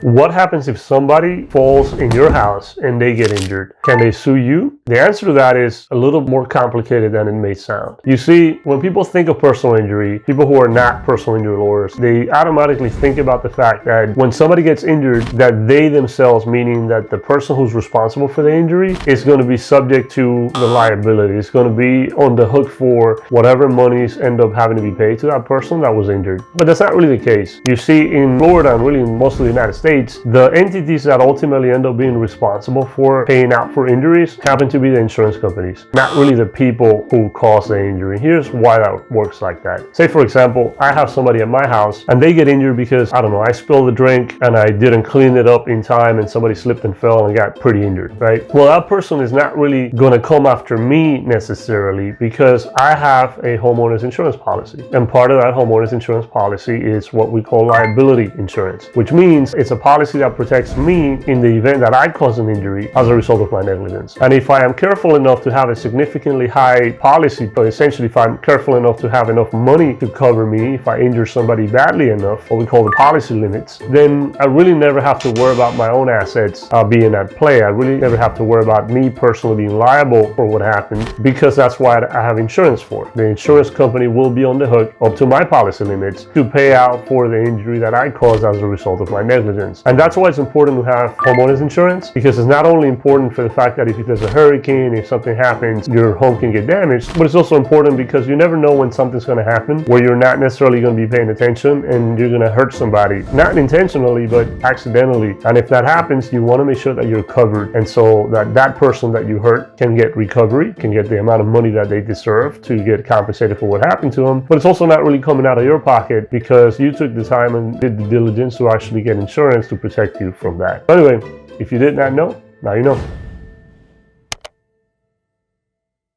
What happens if somebody falls in your house and they get injured? Can they sue you? The answer to that is a little more complicated than it may sound. You see, when people think of personal injury, people who are not personal injury lawyers, they automatically think about the fact that when somebody gets injured, that they themselves, meaning that the person who's responsible for the injury, is going to be subject to the liability. It's going to be on the hook for whatever monies end up having to be paid to that person that was injured. But that's not really the case. You see, in Florida and really in most of the United States, the entities that ultimately end up being responsible for paying out for injuries happen to be the insurance companies, not really the people who caused the injury. Here's why that works like that. Say, for example, I have somebody at my house and they get injured because, I don't know, I spilled a drink and I didn't clean it up in time and somebody slipped and fell and got pretty injured, right? Well, that person is not really going to come after me necessarily because I have a homeowner's insurance policy. And part of that homeowner's insurance policy is what we call liability insurance, which means it's a policy that protects me in the event that I cause an injury as a result of my negligence. And if I am careful enough to have a significantly high policy, but essentially if I'm careful enough to have enough money to cover me if I injure somebody badly enough, what we call the policy limits, then I really never have to worry about my own assets being at play. I really never have to worry about me personally being liable for what happened, because that's why I have insurance for. The insurance company will be on the hook up to my policy limits to pay out for the injury that I caused as a result of my negligence. And that's why it's important to have homeowners insurance, because it's not only important for the fact that if there's a hurricane, if something happens, your home can get damaged, but it's also important because you never know when something's going to happen where you're not necessarily going to be paying attention and you're going to hurt somebody, not intentionally, but accidentally. And if that happens, you want to make sure that you're covered, and so that person that you hurt can get recovery, can get the amount of money that they deserve to get compensated for what happened to them. But it's also not really coming out of your pocket because you took the time and did the diligence to actually get insurance to protect you from that. But anyway, if you did not know, now you know.